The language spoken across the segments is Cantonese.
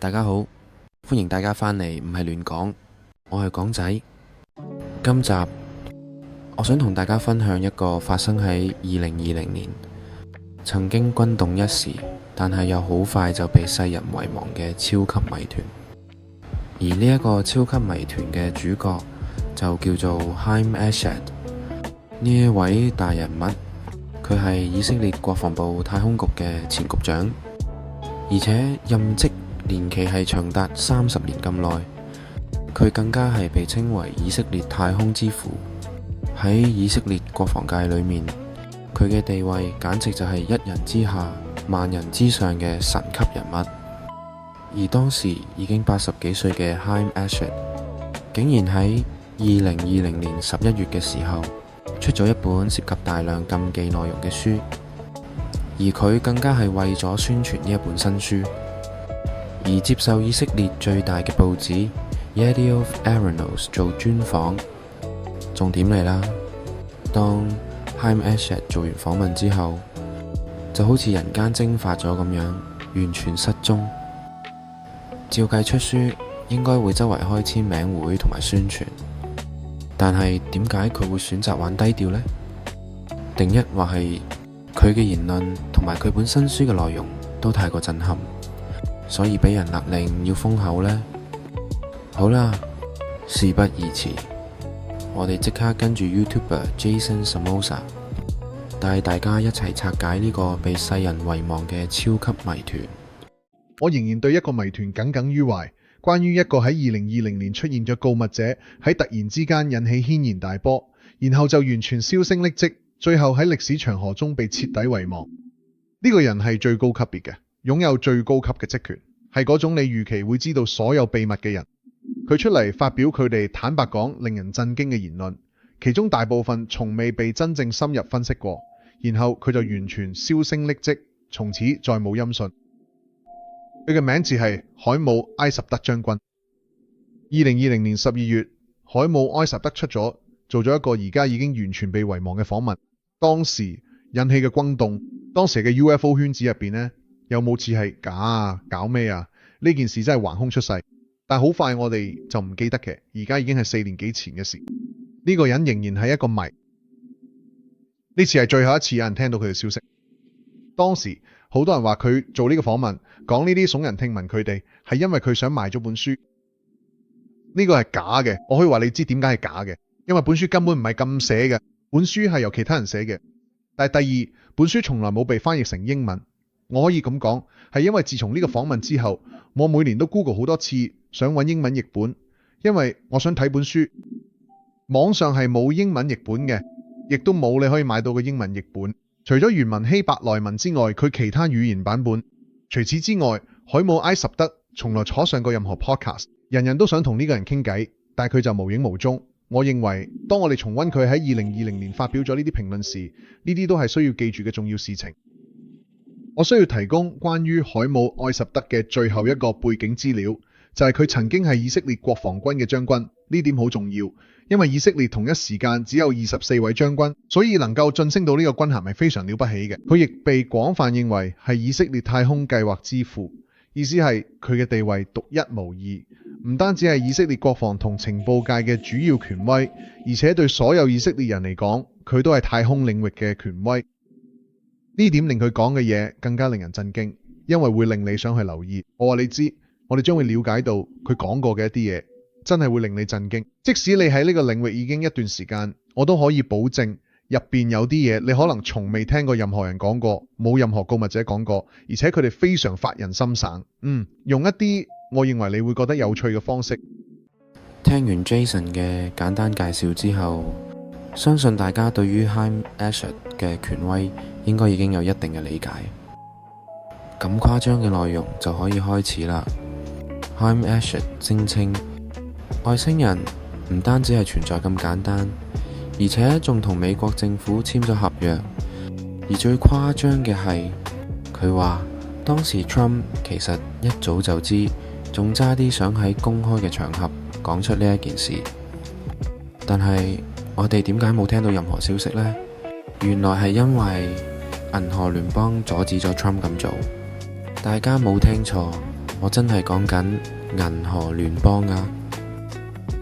大家好，歡迎大家返嚟，唔係亂講，我係港仔。今集我想同大家分享一個發生喺2020年，曾經轟動一時，但係又好快就被世人遺忘嘅超級謎團。而呢一個超級謎團嘅主角就叫做 Haim Eshed。呢一位大人物，佢係以色列國防部太空局嘅前局長，而且任職年期係長達30年咁耐。佢更加係被稱為以色列太空之父。喺以色列國防界裏面，佢嘅地位簡直就係一人之下萬人之上嘅神級人物。而當時已經80幾歲嘅 Haim Eshed，竟然喺2020年11月嘅時候出咗一本涉及大量禁忌內容嘅書，而佢更加係為咗宣傳呢一本新書而接受以色列最大嘅報紙 Yedioth Ahronos 做專訪。重點嚟啦，當 Haim Eshed 做完訪問之後，就好似人間蒸發咗咁樣，完全失蹤。照計出書應該會周圍開簽名會同埋宣傳，但係點解佢會選擇玩低調呢？定一或係佢嘅言論同埋佢本新書嘅內容都太過震撼，所以俾人勒令要封口呢？好啦，事不宜遲，我哋即刻跟住 YouTuber Jason Somoza 帶大家一齊拆解呢個被世人遺忘嘅超級謎團。我仍然對一個謎團耿耿於懷，關於一個喺2020年出現咗告密者，喺突然之間引起軒然大波，然後就完全銷聲匿跡，最後喺歷史長河中被徹底遺忘。呢個人係最高級別嘅，擁有最高級嘅職權，係嗰種你預期會知道所有秘密嘅人。佢出嚟發表佢哋坦白講令人震驚嘅言論，其中大部分從未被真正深入分析過，然後佢就完全銷聲匿跡，從此再冇音訊。佢嘅名字係海姆埃什德將軍。2020年12月，海姆埃什德出咗做咗一個而家已經完全被遺忘嘅訪問。當時引起嘅轟動，當時嘅 UFO 圈子入邊呢，有冇似係假啊？搞咩啊？呢件事真係橫空出世，但好快我哋就唔記得嘅。而家已經係4年幾前嘅事。呢個人仍然係一個謎。呢次係最後一次有人聽到佢嘅消息。當時好多人話佢做呢個訪問，講呢啲聳人聽聞，佢哋係因為佢想賣咗本書。呢個係假嘅，我可以話你知點解係假嘅，因為本書根本唔係咁寫嘅，本書係由其他人寫嘅。但係第二，本書從來冇被翻譯成英文。我可以咁講，係因為自從呢個訪問之後，我每年都 Google 好多次想揾英文譯本，因為我想睇本書。網上係冇英文譯本嘅，亦都冇你可以買到嘅英文譯本。除咗原文希伯來文之外，佢其他語言版本。除此之外，海姆埃什德從來坐上過任何 podcast， 人人都想同呢個人傾偈，但佢就無影無蹤。我認為當我哋重溫佢喺2020年發表咗呢啲評論時，呢啲都係需要記住嘅重要事情。我需要提供關於海姆埃什德嘅最後一個背景資料，就係佢曾經係以色列國防軍嘅將軍。呢點好重要，因為以色列同一時間只有24位將軍，所以能夠晉升到呢個軍銜係非常了不起嘅。佢亦被廣泛認為係以色列太空計劃之父，意思係佢嘅地位獨一無二，唔單止係以色列國防同情報界嘅主要權威，而且對所有以色列人嚟講，佢都係太空領域嘅權威。呢點令佢講嘅嘢更加令人震驚，因為會令你想去留意。我話你知，我哋將會了解到佢講過嘅一啲嘢，真係會令你震驚。即使你喺呢個領域已經一段時間，我都可以保證入邊有啲嘢你可能從未聽過任何人講過，冇任何告密者講過，而且佢哋非常發人心省。用一啲我認為你會覺得有趣嘅方式。聽完 Jason 嘅簡單介紹之後，相信大家對於 Haim Eshed 嘅權威應該已經有一定嘅理解。咁誇張嘅內容就可以開始啦。Haim Eshed 聲稱外星人唔單止係存在咁簡單，而且仲同美國政府簽咗合約。而最誇張嘅係，佢話當時 Trump 其實一早就知，仲差啲想喺公開嘅場合講出呢一件事。但係我哋點解冇聽到任何消息呢？原來係因為銀河聯邦阻止咗 Trump 咁做。大家冇聽錯，我真係講緊銀河聯邦啊！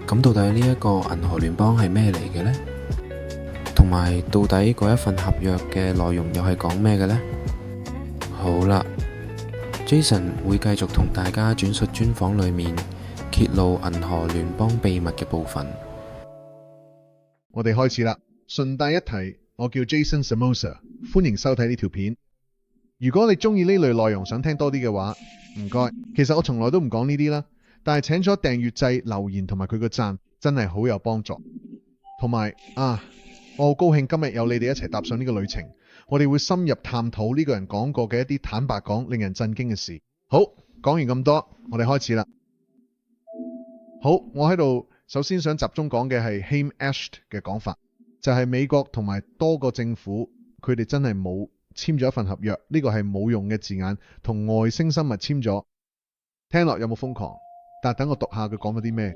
咁到底呢一個銀河聯邦係咩嚟嘅呢？同埋到底嗰一份合約嘅內容又係講咩嘅呢？好啦，Jason 會繼續同大家轉述專訪裏面揭露銀河聯邦秘密嘅部分。我哋開始啦。順帶一提，我叫 Jason Samosa， 歡迎收睇呢條片。如果你中意呢類內容，想聽多啲嘅話，唔該。其實我從來都唔講呢啲啦，但係請咗訂閱制、留言同埋佢個讚，真係好有幫助。同埋我好高興今日有你哋一齊踏上呢個旅程。我哋會深入探討呢個人講過嘅一啲坦白講令人震驚嘅事。好，講完咁多，我哋開始啦。好，我喺度首先想集中講嘅係 Haim-Eshed 嘅講法，就係美國同埋多個政府，佢哋真係冇簽咗一份合約，呢個係冇用嘅字眼，同外星生物簽咗。聽落有冇瘋狂？但等我讀下佢講咗啲咩。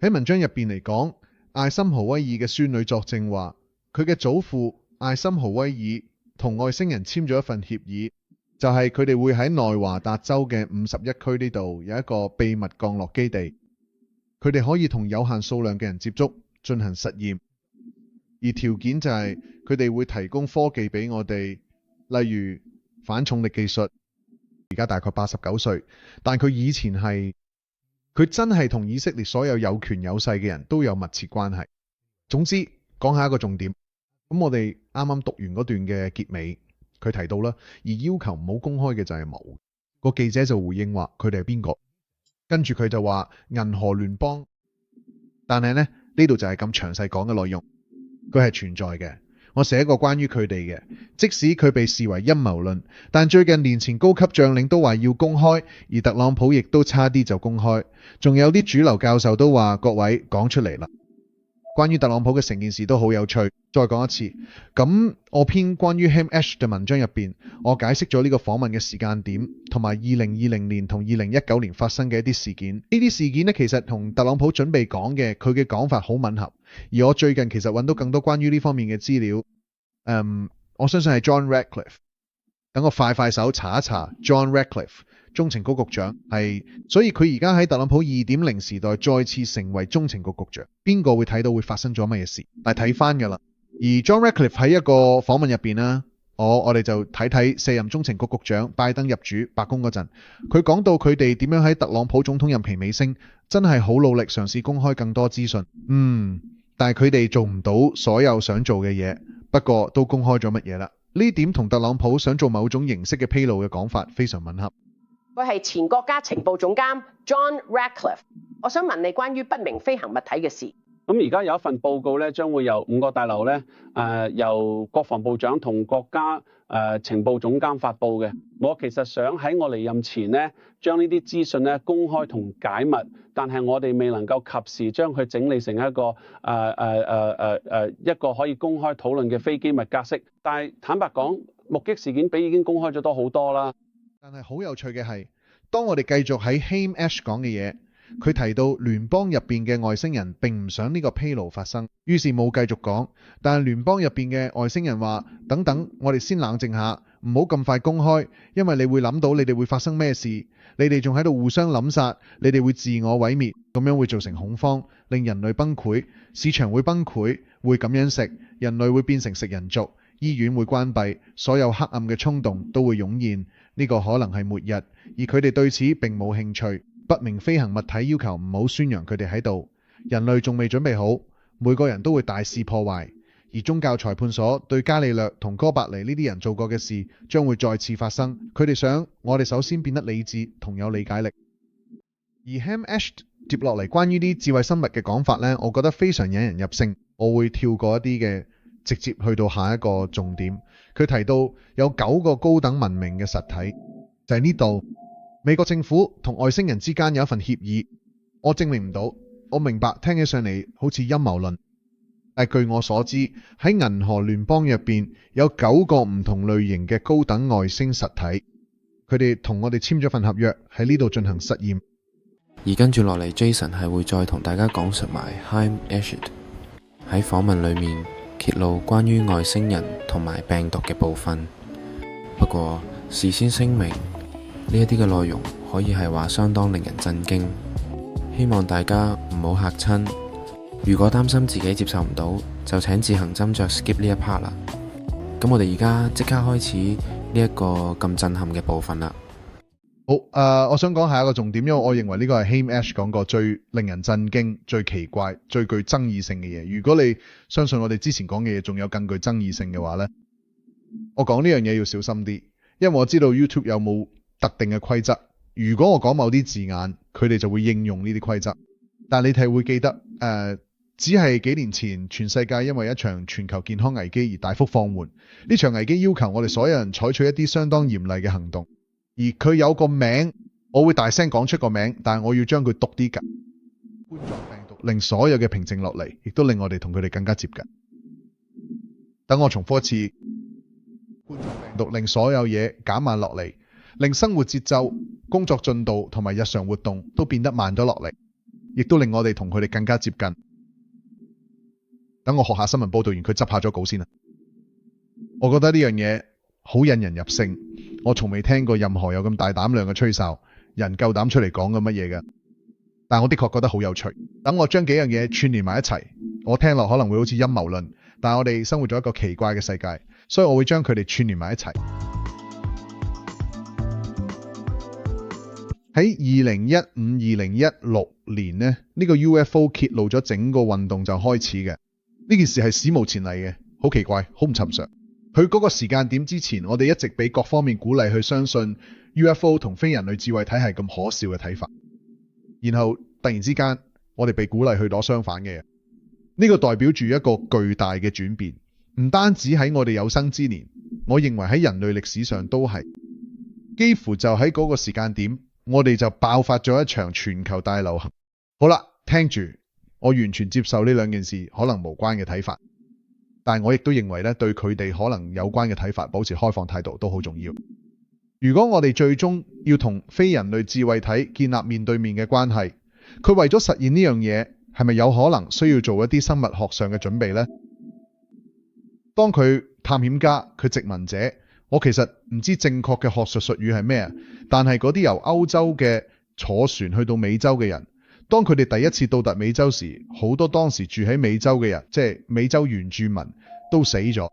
喺文章入邊嚟講，艾森豪威爾嘅孫女作證話，佢嘅祖父艾森豪威爾同外星人簽咗一份協議，就係佢哋會喺內華達州嘅51區呢度有一個秘密降落基地，佢哋可以同有限數量嘅人接觸，進行實驗，而條件就係佢哋會提供科技俾我哋，例如反重力技術。而家大概89歲，但佢以前佢真係同以色列所有有權有勢嘅人都有密切關係。總之，講下一個重點。咁我哋啱啱讀完嗰段嘅結尾，佢提到啦，而要求唔好公開嘅就係冇。個記者就回應話佢哋係邊個，跟住佢就話銀河聯邦，但係呢度就係咁詳細講嘅內容，佢係存在嘅。我寫過關於佢哋嘅，即使佢被視為陰謀論，但最近年前高級將領都話要公開，而特朗普亦都差啲就公開，仲有啲主流教授都話各位講出嚟啦。關於特朗普嘅成件事都好有趣，再講一次。咁我篇關於 Haim-Eshed 嘅文章入邊，我解釋咗呢個訪問嘅時間點，同埋2020年同2019年發生嘅一啲事件。呢啲事件呢，其實同特朗普準備講嘅佢嘅講法好吻合。而我最近其實揾到更多關於呢方面嘅資料。我相信係 John Ratcliffe。等我快手查一查 John Ratcliffe， 中情局局長係，所以佢而家喺特朗普2.0時代再次成為中情局局長。邊個會睇到會發生咗乜嘢事？但係睇翻㗎啦。而 John Ratcliffe 喺一個訪問入邊啦，我哋就睇卸任中情局局長拜登入主白宮嗰陣，佢講到佢哋點樣喺特朗普總統任期尾聲，真係好努力嘗試公開更多資訊。但係佢哋做唔到所有想做嘅嘢，不過都公開咗乜嘢啦？呢點同特朗普想做某種形式嘅披露嘅講法非常吻合。佢係前國家情報總監 John Ratcliffe。我想問你關於不明飛行物體嘅事。咁而家有一份報告咧，將會由5個大樓咧，由國防部長同國家情報總監發布嘅。我其實想喺我離任前咧，將呢啲資訊咧公開同解密，但係我哋未能夠及時將佢整理成一個一個可以公開討論嘅非機密格式。但係坦白講，目擊事件比已經公開咗多好多啦。但係好有趣嘅係，當我哋繼續喺 Haim-Eshed 講嘅嘢，佢提到聯邦入邊嘅外星人並唔想呢個披露發生，於是冇繼續講。但係聯邦入邊嘅外星人話：等等，我哋先冷靜下，唔好咁快公開，因為你會諗到你哋會發生咩事，你哋仲喺度互相諗殺，你哋會自我毀滅，咁樣會造成恐慌，令人類崩潰，市場會崩潰，會咁樣食，人類會變成食人族，醫院會關閉，所有黑暗嘅衝動都會湧現，呢個可能係末日，而佢哋對此並冇興趣。不明飛行物體要求唔好宣揚佢哋喺度，人類仲未準備好，每個人都會大肆破壞，而宗教裁判所對伽利略同哥白尼呢啲人做過嘅事將會再次發生。佢哋想我哋首先變得理智同有理解力。而 Haim-Eshed 接落嚟關於啲智慧生物嘅講法呢，我覺得非常引人入勝，我會跳過一啲嘅，直接去到下一個重點。佢提到有9個高等文明嘅實體，就係呢度。美國政府同外星人之間有一份協議，我證明唔到，我明白聽起上嚟好似陰謀論，但據我所知喺銀河聯邦入邊有9個唔同類型嘅高等外星實體，佢哋同我哋簽咗份合約喺呢度進行實驗。而跟住落嚟 Jason 係會再同大家講述埋 Haim-Eshed 喺訪問裏面揭露關於外星人同埋病毒嘅部分。不過事先聲明，一啲嘅內容可以係話相當令人震驚，希望大家唔好嚇親。如果擔心自己接受唔到，就請自行斟酌 skip 呢一 part 啦。咁我哋而家即刻開始呢一個咁震撼嘅部分啦。好，我想講下一個重點，因為我認為呢個係 Haim Ash 講過最令人震驚、最奇怪、最具爭議性嘅嘢。如果你相信我哋之前講嘅嘢仲有更具爭議性嘅話呢，我講呢樣嘢要小心啲，因為我知道 YouTube 有冇特定嘅規則。如果我講某啲字眼，佢哋就會應用呢啲規則。但你哋會記得，只係幾年前全世界因為一場全球健康危機而大幅放緩。呢場危機要求我哋所有人採取一啲相當嚴厲嘅行動。而佢有個名，我會大聲講出個名，但係我要將佢讀啲㗎。冠狀病毒令所有嘅平靜落嚟，亦都令我哋同佢哋更加接近。等我重複一次，冠狀病毒令所有嘢減慢落嚟，令生活節奏、工作進度同埋日常活動都變得慢咗落嚟，亦都令我哋同佢哋更加接近。等我學下新聞報導員，佢執下咗稿先啦。我覺得呢樣嘢好引人入勝。我從未聽過任何有咁大膽量嘅吹哨人夠膽出嚟講咁乜嘢嘅，但我的確覺得好有趣。等我將幾樣嘢串聯埋一齊，我聽落可能會好似陰謀論，但係我哋生活咗一個奇怪嘅世界，所以我會將佢哋串聯埋一齊。喺2015-2016年呢個 UFO 揭露咗整個運動就開始嘅。呢件事係史無前例嘅，好奇怪，好唔尋常。佢嗰個時間點之前，我哋一直俾各方面鼓勵去相信 UFO 同非人類智慧體係咁可笑嘅睇法，然後突然之間我哋被鼓勵去攞相反嘅嘢。呢個代表住一個巨大嘅轉變，唔單止喺我哋有生之年，我認為喺人類歷史上都係。幾乎就喺嗰個時間點，我哋就爆發咗一場全球大流行。好啦，聽住，我完全接受呢兩件事可能無關嘅睇法。但係我亦都認為咧，對佢哋可能有關嘅睇法保持開放態度都好重要。如果我哋最終要同非人類智慧體建立面對面嘅關係，佢為咗實現呢樣嘢，係咪有可能需要做一啲生物學上嘅準備呢？當佢探險家，佢殖民者，我其實唔知正確嘅學術術語係咩啊，但係嗰啲由歐洲嘅坐船去到美洲嘅人，當佢哋第一次到達美洲時，好多當時住喺美洲嘅人，即係美洲原住民都死咗。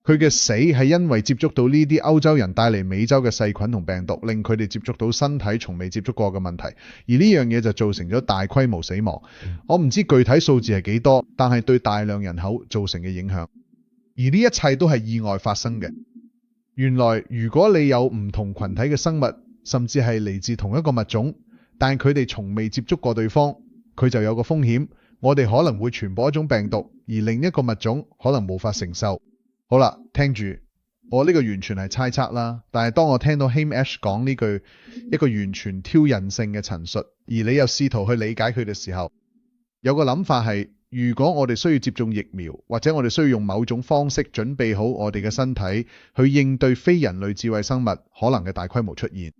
佢嘅死係因為接觸到呢啲歐洲人帶嚟美洲嘅細菌同病毒，令佢哋接觸到身體從未接觸過嘅問題，而呢樣嘢就造成咗大規模死亡。我唔知具體數字係幾多，但係對大量人口造成嘅影響。而呢一切都係意外發生嘅。原來如果你有唔同群體嘅生物，甚至係嚟自同一個物種，但佢哋從未接觸過對方，佢就有個風險，我哋可能會傳播一種病毒，而另一個物種可能無法承受。好啦，聽住，我呢個完全係猜測啦，但係當我聽到 Haim Ash 講呢句一個完全挑釁性嘅陳述，而你又試圖去理解佢嘅時候，有個諗法係，如果我哋需要接種疫苗，或者我哋需要用某種方式準備好我哋嘅身體去應對非人類智慧生物可能嘅大規模出現，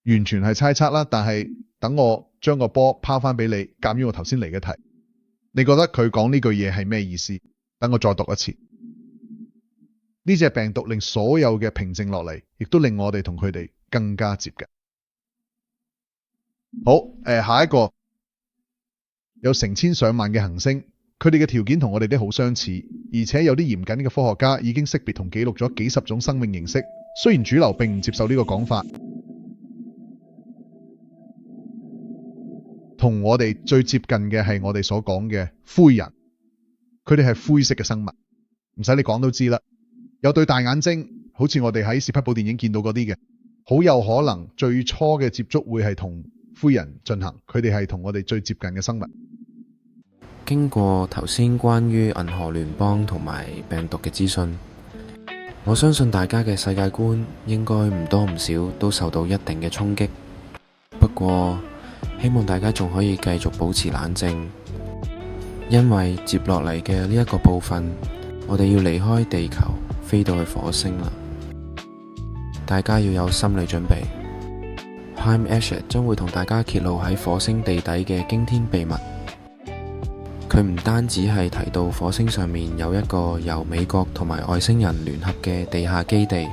完全係猜測啦。但係等我將個波拋翻俾你，鑑於我頭先嚟嘅題，你覺得佢講呢句嘢係咩意思？等我再讀一次。呢隻病毒令所有嘅平靜落嚟，亦都令我哋同佢哋更加接近。好，下一個有成千上萬嘅行星，佢哋嘅條件同我哋啲好相似，而且有啲嚴謹嘅科學家已經識別同記錄咗幾十種生命形式。雖然主流並唔接受呢個講法，同我哋最接近嘅係我哋所講嘅灰人，佢哋係灰色嘅生物，唔使你講都知啦。有對大眼睛，好似我哋喺史匹堡電影見到嗰啲嘅，好有可能最初嘅接觸會係同灰人進行，佢哋係同我哋最接近嘅生物。經過頭先關於銀河聯邦同埋病毒嘅資訊，我相信大家嘅世界觀應該唔多唔少都受到一定嘅衝擊。不過希望大家仲可以繼續保持冷靜，因為接落嚟嘅呢一個部分，我哋要離開地球，飛到去火星啦。大家要有心理準備。Haim Ash 將會同大家揭露喺火星地底嘅驚天秘密。佢唔單止係提到火星上面有一個由美國同埋外星人聯合嘅地下基地，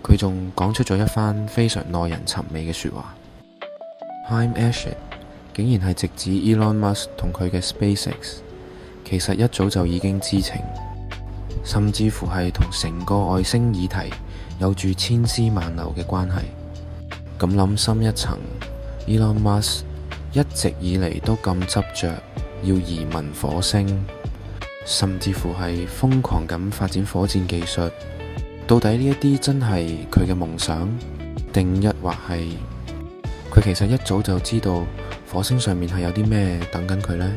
佢仲講出咗一番非常耐人尋味嘅說話。Haim Eshed 竟然係直指 Elon Musk 同佢嘅 SpaceX， 其實一早就已經知情，甚至乎係同成個外星議題有住千絲萬縷嘅關係。咁諗深一層， Elon Musk 一直以嚟都咁執着要移民火星，甚至乎係瘋狂咁發展火箭技術，到底呢一啲真係佢嘅夢想，定抑或係佢其實一早就知道火星上面係有啲咩等緊佢呢？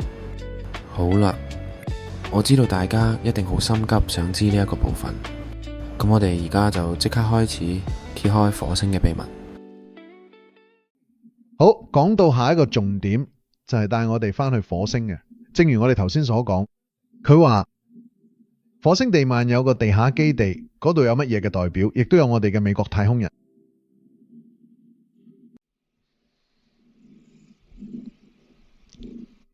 好啦，我知道大家一定好心急想知呢一個部分，咁我哋而家就即刻開始揭開火星嘅秘密。好，講到下一個重點就係帶我哋返去火星嘅。正如我哋頭先所講，佢話火星地幔有個地下基地，嗰度有乜嘢嘅代表，亦都有我哋嘅美國太空人。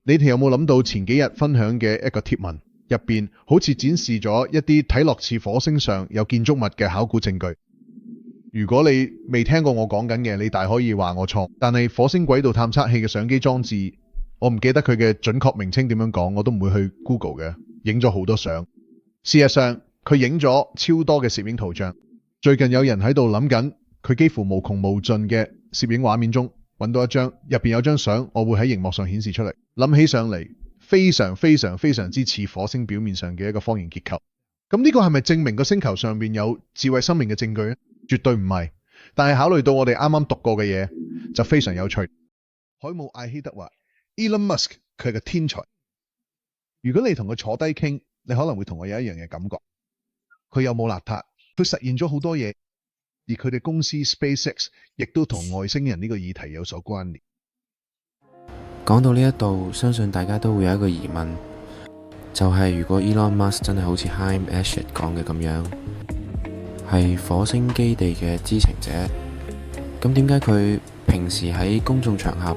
你哋有冇諗到前幾日分享嘅一個貼文入邊，好似展示咗一啲睇落似火星上有建築物嘅考古證據？如果你未聽過我講緊嘅，你大可以話我錯。但係火星軌道探測器嘅相機裝置，我唔記得佢嘅準確名稱點樣講，我都唔會去 Google 嘅。影咗好多相，事實上佢影咗超多嘅攝影圖像。最近有人喺度諗緊，佢幾乎無窮無盡嘅攝影畫面中揾到一張，入邊有張相，我會喺熒幕上顯示出嚟。諗起上嚟，非常之似火星表面上嘅一個方形結構。咁呢個係咪證明個星球上面有智慧生命嘅證據呢？絕對唔係。但係考慮到我哋啱啱讀過嘅嘢，就非常有趣。海姆艾希德話 Elon Musk 佢係個天才。如果你同佢坐低傾，你可能會同我有一樣嘅感覺。佢有冇邋遢？佢實現咗好多嘢，而佢哋公司 SpaceX 亦都同外星人呢個議題有所關聯。講到呢一度，相信大家都會有一個疑問，就係如果 Elon Musk 真係好似 Haim Eshed 講嘅咁樣，係火星基地嘅知情者，咁點解佢平時喺公眾場合，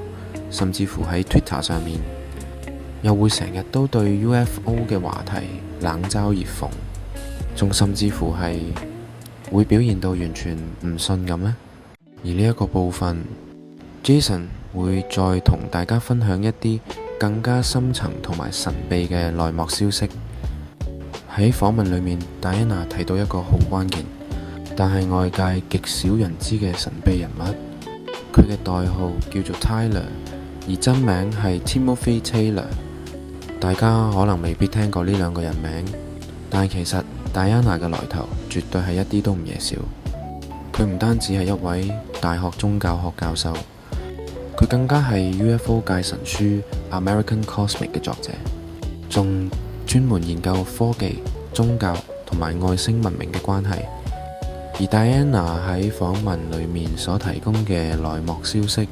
甚至乎喺 Twitter 上面，又會成日都對 UFO 嘅話題冷嘲熱諷，仲甚至乎係會表現到完全唔信咁呢？而呢一個部分 Jason 會再同大家分享一啲更加深層同埋神秘嘅內幕消息。喺訪問裏面，戴安娜提到一個好關鍵，但係外界極少人知嘅神秘人物，佢嘅代號叫做 Tyler， 而真名係 Timothy Taylor。大家可能未必聽過呢兩個人名，但係其實戴安娜嘅來頭絕對係一啲都唔嘢少。佢唔單止係一位大學宗教學教授，佢更加係 UFO 界神書 American Cosmic 嘅作者，仲專門研究科技、宗教同埋外星文明嘅關係。而戴安娜喺訪問裏面所提供嘅內幕消息，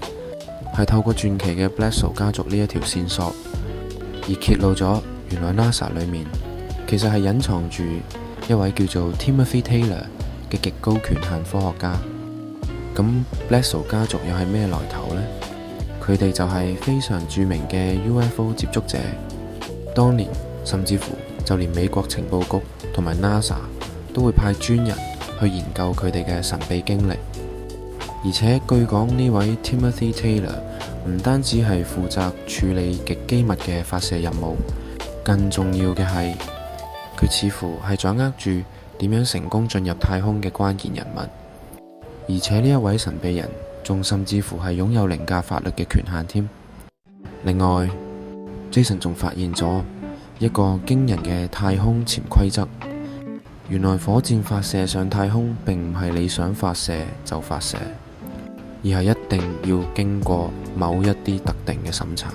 係透過傳奇嘅 Bledsoe 家族呢一條線索，而揭露咗原來 NASA 裏面其實係隱藏住一位叫做 Timothy Taylor 嘅極高權限科學家。咁 Bledsoe 家族又係咩來頭呢？佢哋就係非常著名嘅 UFO 接觸者，當年甚至乎就連美國情報局同埋 NASA 都會派專人去研究佢哋嘅神秘經歷。而且據講呢位 Timothy Taylor 唔單止係負責處理極機密嘅發射任務，更重要嘅係佢似乎係掌握住點樣成功進入太空嘅關鍵人物。而且呢一位神秘人仲甚至乎係擁有凌駕法律嘅權限添。另外 Jason 仲發現咗一個驚人嘅太空潛規則，原來火箭發射上太空並唔係你想發射就發射，而係一定要經過某一啲特定嘅審查。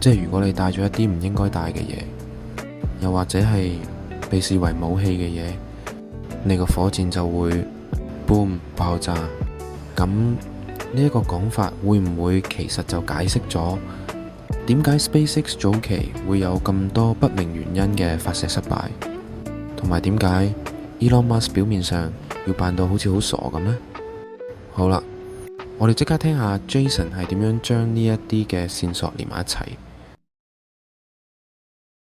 即係如果你帶咗一啲唔應該帶嘅嘢，又或者係被視為武器嘅嘢，你個火箭就會 boom 爆炸。咁呢一個講法會唔會其實就解釋咗點解 SpaceX 早期會有咁多不明原因嘅發射失敗，同埋點解 Elon Musk 表面上要扮到好似好傻咁呢？好啦，我哋即刻聽下 Jason 係點樣將呢一啲嘅線索連埋一齊。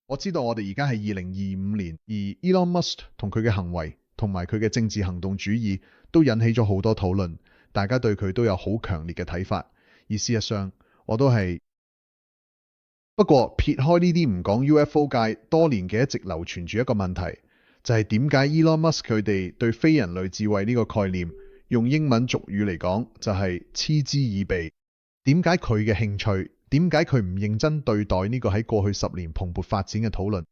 我知道我哋而家係2025年，而 Elon Musk 同佢嘅行為同埋佢嘅政治行動主義都引起咗好多討論，大家對佢都有好強烈嘅睇法。而事實上，我都係。不過撇開呢啲唔講 ，UFO 界多年嘅一直流傳住一個問題，就係點解 Elon Musk 佢哋對非人類智慧呢個概念，用英文俗語嚟講就係嗤之以鼻。點解佢嘅興趣？點解佢唔認真對待呢個喺過去10年蓬勃發展嘅討論？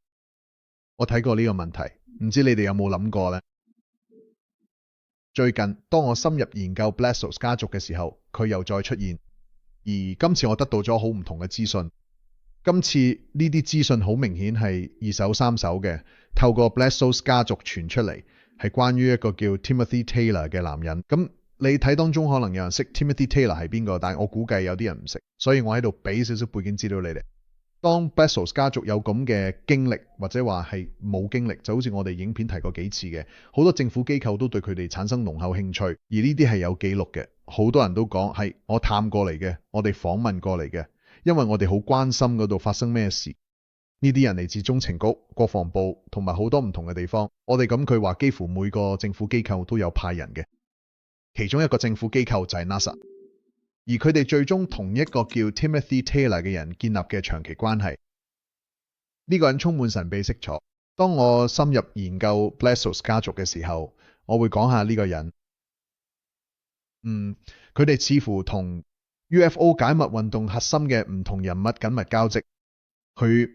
我睇過呢個問題，唔知你哋有冇諗過呢？最近當我深入研究 Blessos 家族嘅時候，佢又再出現，而今次我得到咗好唔同嘅資訊。今次呢啲資訊好明顯係2手3手嘅，透過 Blessos 家族傳出嚟，係關於一個叫 Timothy Taylor 嘅男人。咁你睇當中可能有人識 Timothy Taylor 係邊個，但係我估計有啲人唔識，所以我喺度俾少少背景資料你哋。當 Blessos 家族有咁嘅經歷，或者話係冇經歷，就好似我哋影片提過幾次嘅，好多政府機構都對佢哋產生濃厚興趣，而呢啲係有記錄嘅。好多人都講係我探過嚟嘅，我哋訪問過嚟嘅。因為我哋好關心嗰度發生咩事，呢啲人嚟自中情局、國防部同埋好多唔同嘅地方。我哋咁佢話幾乎每個政府機構都有派人嘅，其中一個政府機構就係 NASA， 而佢哋最終同一個叫 Timothy Taylor 嘅人建立嘅長期關係。呢個人充滿神秘色彩。當我深入研究 Blessos 家族嘅時候，我會講下呢個人。佢哋似乎同UFO 解密運動核心嘅唔同人物緊密交織，佢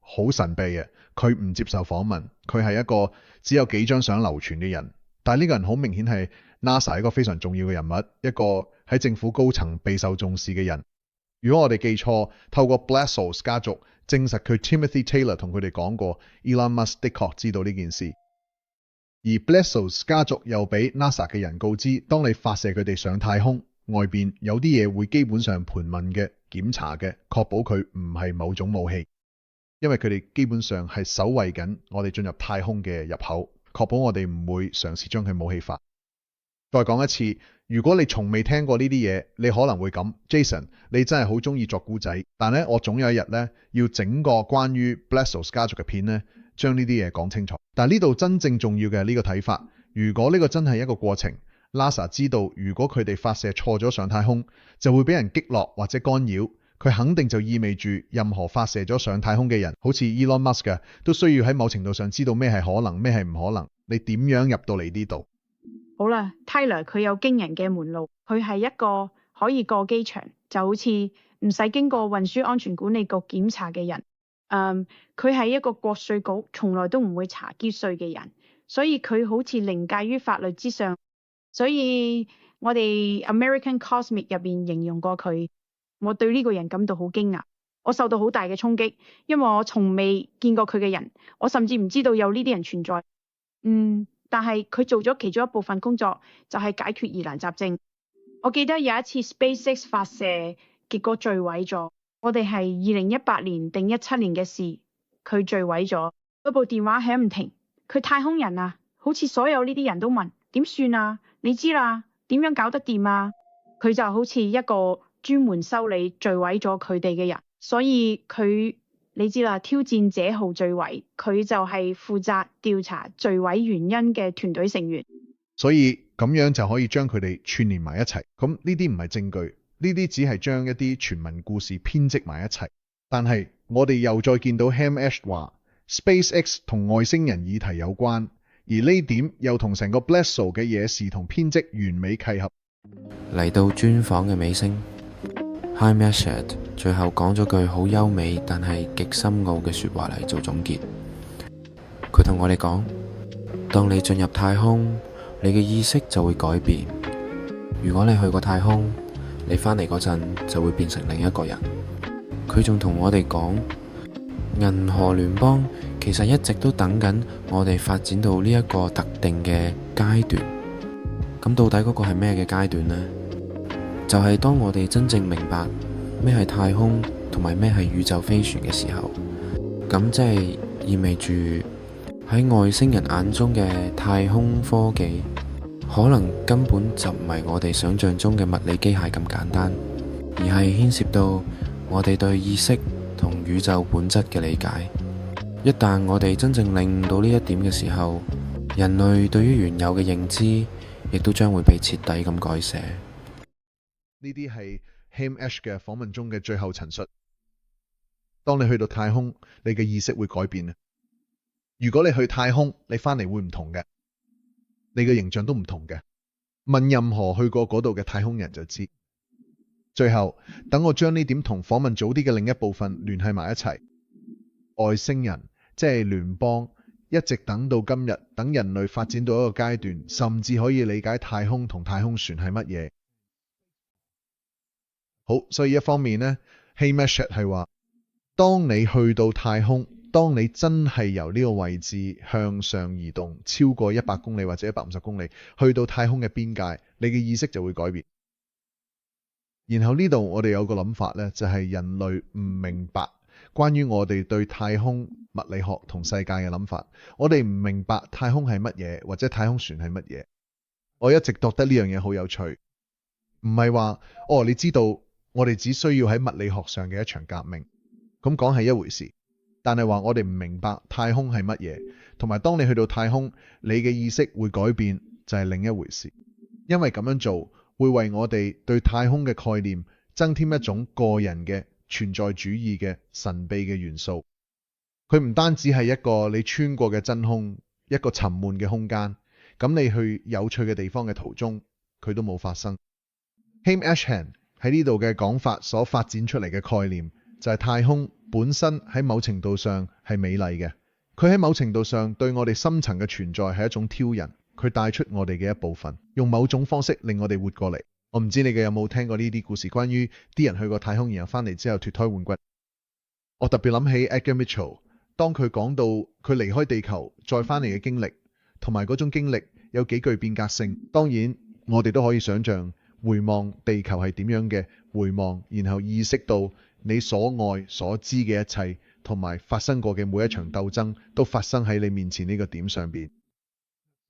好神秘嘅，佢唔接受訪問，佢係一個只有幾張相流傳嘅人。但係呢個人好明顯係 NASA 一個非常重要嘅人物，一個喺政府高層備受重視嘅人。如果我哋記錯，透過 Blessos 家族證實佢 Timothy Taylor 同佢哋講過 Elon Musk 的確知道呢件事，而 Blessos 家族又俾 NASA 嘅人告知，當你發射佢哋上太空，外邊有啲嘢會基本上盤問嘅、檢查嘅，確保佢唔係某種武器，因為佢哋基本上係守衛緊我哋進入太空嘅入口，確保我哋唔會嘗試將佢武器化。再講一次，如果你從未聽過呢啲嘢，你可能會咁 Jason， 你真係好中意作古仔，但呢，我總有一日呢，要整個關於 Blessos 家族嘅片呢，將呢啲嘢講清楚。但係呢度真正重要嘅呢個睇法，如果呢個真係一個過程，NASA 知道如果佢哋發射錯咗上太空，就會俾人擊落或者干擾，佢肯定就意味住任何發射咗上太空嘅人，好似 Elon Musk 嘅，都需要喺某程度上知道咩係可能，咩係唔可能，你點樣入到嚟呢度。好啦 Tyler 佢有驚人嘅門路，佢係一個可以過機場，就好似唔使經過運輸安全管理局檢查嘅人。佢係一個國稅局從來都唔會查繳稅嘅人，所以佢好似凌駕於法律之上。所以我哋 American Cosmic 入邊形容過佢，我對呢個人感到好驚訝，我受到好大嘅衝擊，因為我從未見過佢嘅人，我甚至唔知道有呢啲人存在。但係佢做咗其中一部分工作，就係解決疑難雜症。我記得有一次 SpaceX 發射，結果墜毀咗。我哋係2018年定17年嘅事，佢墜毀咗，嗰部電話響唔停。佢太空人啊，好似所有呢啲人都問點算啊？你知啦，點樣搞得掂啊？佢就好似一個專門修理墜毀咗佢哋嘅人，所以佢你知啦，挑戰者號墜毀，佢就係負責調查墜毀原因嘅團隊成員。所以咁樣就可以將佢哋串連埋一齊。咁呢啲唔係證據，呢啲只係將一啲傳聞故事編織埋一齊。但係我哋又再見到 Ham Ash 話 SpaceX 同外星人議題有關。而呢點又同成個 Blessos 嘅野事同編織完美契合。嚟到專訪嘅尾聲 Ham Ashad 最後講咗句好優美但係極深奧嘅說話嚟做總結。佢同我哋講，當你進入太空，你嘅意識就會改變。如果你去過太空，你返嚟嗰陣就會變成另一個人。佢仲同我哋講，銀河聯邦其實一直都等緊我哋發展到呢一個特定嘅階段。咁到底嗰個係咩嘅階段呢？就係當我哋真正明白咩係太空同埋咩係宇宙飛船嘅時候，咁即係意味住喺外星人眼中嘅太空科技，可能根本就唔係我哋想象中嘅物理機械咁簡單，而係牽涉到我哋對意識同宇宙本質嘅理解。一旦我哋真正領悟到呢一點嘅時候，人類對於原有嘅認知亦都將會被徹底咁改寫。呢啲係 Hamish 嘅訪問中嘅最後陳述。當你去到太空，你嘅意識會改變。如果你去太空，你翻嚟會唔同嘅，你嘅形象都唔同嘅。問任何去過嗰度嘅太空人就知。最後，等我將呢點同訪問早啲嘅另一部分聯繫埋一齊。外星人即係聯邦，一直等到今日，等人類發展到一個階段，甚至可以理解太空同太空船係乜嘢。好，所以一方面呢， Hamish 係話，當你去到太空，當你真係由呢個位置向上移動超過100公里或者150公里，去到太空嘅邊界，你嘅意識就會改變。然後呢度我哋有個諗法呢，就係人類唔明白關於我哋對太空物理學同世界嘅諗法。我哋唔明白太空係乜嘢，或者太空船係乜嘢。我一直覺得呢樣嘢好有趣，唔係話你知道我哋只需要喺物理學上嘅一場革命，咁講係一回事。但係話我哋唔明白太空係乜嘢，同埋當你去到太空，你嘅意識會改變，就係另一回事。因為咁樣做會為我哋對太空嘅概念增添一種個人嘅存在主義嘅神秘嘅元素。佢唔單止係一個你穿過嘅真空，一個沉悶嘅空間，咁你去有趣嘅地方嘅途中，佢都冇發生。Hamish喺呢度嘅講法所發展出嚟嘅概念，就係太空本身喺某程度上係美麗嘅。佢喺某程度上對我哋深層嘅存在係一種挑釁，佢帶出我哋嘅一部分，用某種方式令我哋活過嚟。我唔知你嘅有冇聽過呢啲故事，關於啲人去過太空然後翻嚟之後脫胎換骨。我特別諗起 Edgar Mitchell， 當佢講到佢離開地球再翻嚟嘅經歷，同埋嗰種經歷有幾具變革性。當然我哋都可以想象回望地球係點樣嘅回望，然後意識到你所愛所知嘅一切，同埋發生過嘅每一場鬥爭都發生喺你面前呢個點上邊。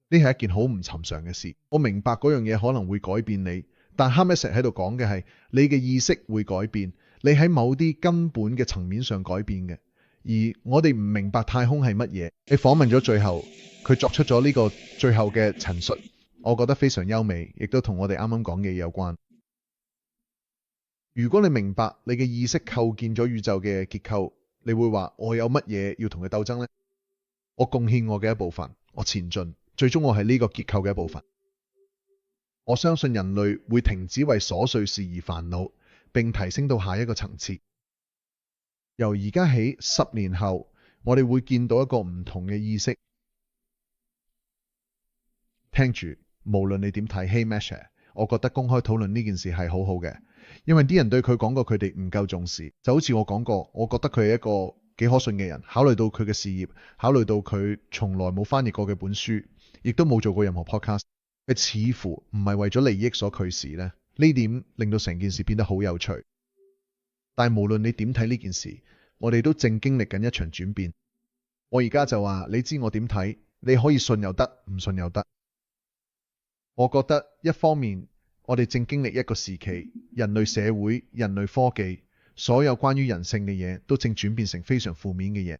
呢係一件好唔尋常嘅事。我明白嗰樣嘢可能會改變你，但 Hamish 喺度講嘅係你嘅意識會改變，你喺某啲根本嘅層面上改變嘅。而我哋唔明白太空係乜嘢。你訪問咗最後，佢作出咗呢個最後嘅陳述，我覺得非常優美，亦都同我哋啱啱講嘅嘢有關。如果你明白你嘅意識構建咗宇宙嘅結構，你會話我有乜嘢要同佢鬥爭呢？我貢獻我嘅一部分，我前進，最終我係呢個結構嘅一部分。我相信人類會停止為瑣碎事而煩惱，並提升到下一個層次。由而家起10年後，我哋會見到一個唔同嘅意識。聽住，無論你點睇 Hamish， 我覺得公開討論呢件事係好好嘅，因為啲人對佢講過佢哋唔夠重視。就好似我講過，我覺得佢係一個幾可信嘅人，考慮到佢嘅事業，考慮到佢從來冇翻譯過嘅本書，亦都冇做過任何 podcast， 佢似乎唔係為咗利益所驅使呢。呢點令到成件事變得好有趣。但係無論你點睇呢件事，我哋都正經歷緊一場轉變。我而家就話，你知我點睇，你可以信又得，唔信又得。我覺得一方面我哋正經歷一個時期，人類社會、人類科技，所有關於人性嘅嘢都正轉變成非常負面嘅嘢。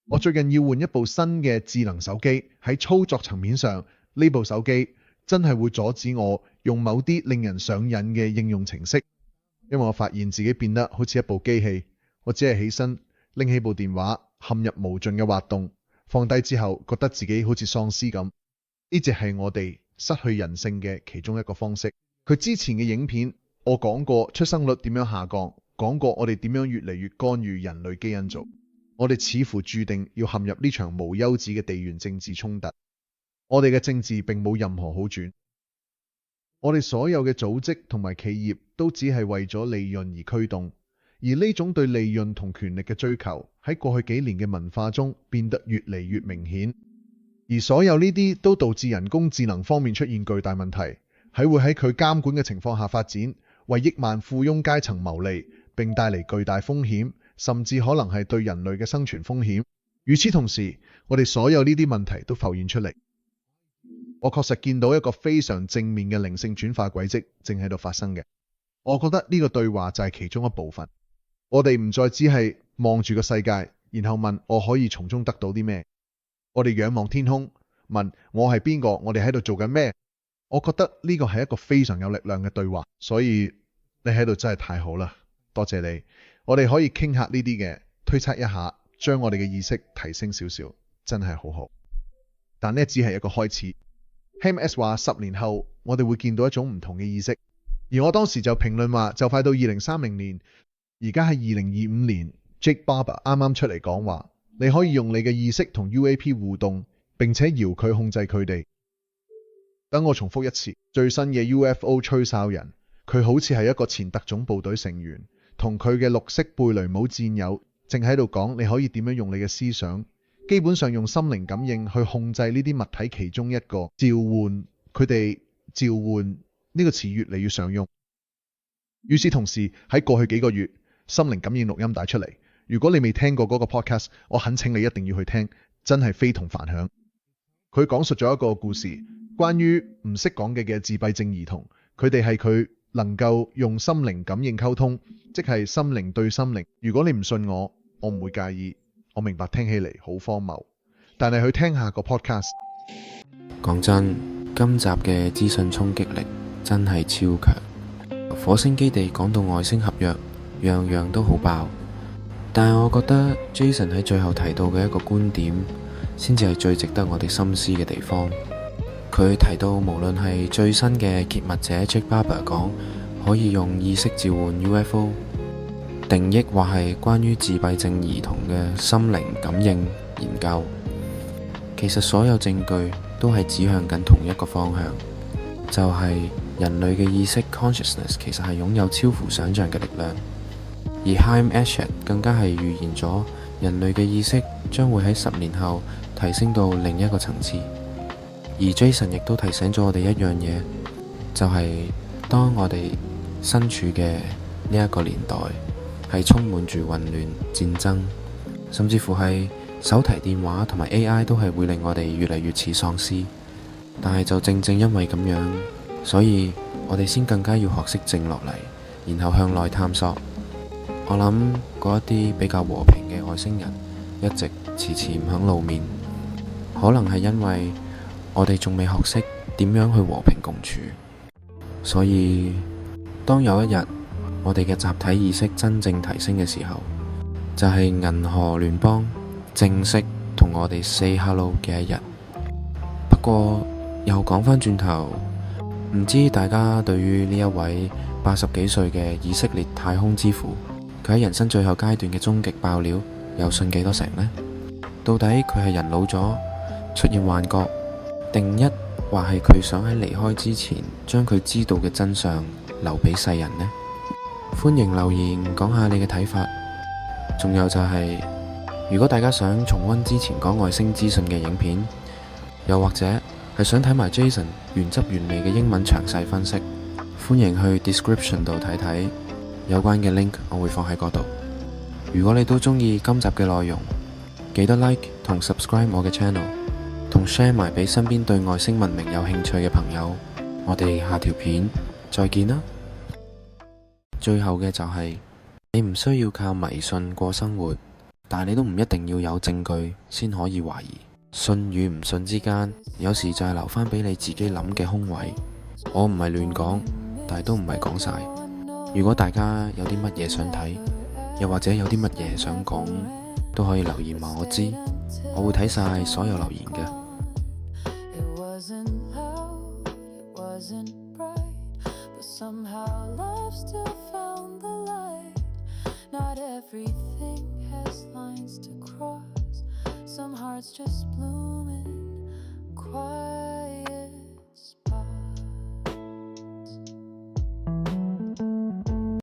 我最近要換一部新嘅智能手機，喺操作層面上，呢部手機真係會阻止我用某啲令人上癮嘅應用程式，因為我發現自己變得好似一部機器。我只係起身拎起部電話，陷入無盡嘅滑動，放低之後覺得自己好似喪屍咁。呢只係我哋失去人性嘅其中一個方式。佢之前嘅影片我講過出生率點樣下降，講過我哋點樣越嚟越干預人類基因組。我哋似乎注定要陷入呢場無休止嘅地緣政治衝突。我哋嘅政治並冇任何好轉。我哋所有嘅組織同埋企業都只係為咗利潤而驅動，而呢種對利潤同權力嘅追求喺過去幾年嘅文化中變得越嚟越明顯。而所有呢啲都導致人工智能方面出現巨大問題，係會喺佢監管嘅情況下發展，為億萬富翁階層牟利，並帶嚟巨大風險，甚至可能係對人類嘅生存風險。與此同時，我哋所有呢啲問題都浮現出嚟。我確實見到一個非常正面嘅靈性轉化軌跡正喺度發生嘅。我覺得呢個對話就係其中一部分。我哋唔再只係望住個世界，然後問我可以從中得到啲咩。我哋仰望天空，問我係邊個，我哋喺度做緊咩。我覺得呢個係一個非常有力量嘅對話，所以你喺度真係太好啦，多謝你。我哋可以傾下呢啲嘅，推測一下，將我哋嘅意識提升少少，真係好好。但呢只係一個開始。Ham S 話10年後我哋會見到一種唔同嘅意識，而我當時就評論話就快到2030年，而家係2025年。Jake Barber 啱啱出嚟講話，你可以用你嘅意識同 UAP 互動，並且遙距控制佢哋。等我重複一次，最新嘅 UFO 吹哨人，佢好似係一個前特種部隊成員，同佢嘅綠色貝雷帽戰友正喺度講你可以點樣用你嘅思想，基本上用心靈感應去控制呢啲物體其中一個召喚佢哋。召喚呢個詞越嚟越常用。與此同時，喺過去幾個月，心靈感應錄音帶出嚟，如果你未聽過嗰個 podcast， 我懇請你一定要去聽，真係非同凡響。佢講述咗一個故事，關於唔識講嘅自閉症兒童，佢哋係佢能夠用心靈感應溝通，即係心靈對心靈。如果你唔信我唔會介意。我明白聽起嚟好荒謬，但係去聽下個 podcast。講真，今集嘅資訊衝擊力真係超強。火星基地講到外星合約，樣樣都好爆。但係我覺得 Jason 喺最後提到嘅一個觀點，先至係最值得我哋深思嘅地方。佢提到無論係最新嘅揭密者 Jake Barber 講可以用意識召喚 UFO， 定義或係關於自閉症兒童嘅心靈感應研究，其實所有證據都係指向緊同一個方向，就係人類嘅意識 consciousness 其實係擁有超乎想象嘅力量。而 Haim Eshed 更加係預言咗人類嘅意識將會喺10年後提升到另一個層次。而 Jason 亦都提醒咗我哋一樣嘢，就係當我哋身處嘅呢一個年代係充滿住混亂、戰爭，甚至乎係手提電話同埋 AI 都係會令我哋越嚟越似喪屍。但係就正正因為咁樣，所以我哋先更加要學識靜落嚟，然後向內探索。我諗嗰一啲比較和平嘅外星人一直遲遲唔肯露面，可能係因為我哋仲未學識點樣去和平共處。所以當有一日我哋嘅集體意識真正提升嘅時候，就係銀河聯邦正式同我哋 say hello 嘅一日。不過又講返轉頭，唔知大家對於呢一位80幾歲嘅以色列太空之父，佢喺人生最後階段嘅終極爆料，又信幾多成呢？到底佢係人老咗出現幻覺，定一或係佢想喺離開之前將佢知道嘅真相留俾世人呢？歡迎留言講下你嘅睇法。仲有就係，如果大家想重溫之前講外星資訊嘅影片，又或者係想睇埋 Jason 原汁原味嘅英文詳細分析，歡迎去 description 度睇睇，有關嘅 link 我會放喺嗰度。如果你都中意今集嘅內容，記得 like 同 subscribe 我嘅 channel， 同 share 埋俾身邊對外星文明有興趣嘅朋友。我哋下條片再見啦！最後嘅就係，你唔需要靠迷信過生活，但係你都唔一定要有證據先可以懷疑。信與唔信之間，有時就係留翻俾你自己諗嘅空位。我唔係亂講，但係都唔係講晒。如果大家有啲乜嘢想睇，又或者有啲乜嘢想講，都可以留言話我知，我會睇晒所有留言嘅。Some hearts just blooming quiet.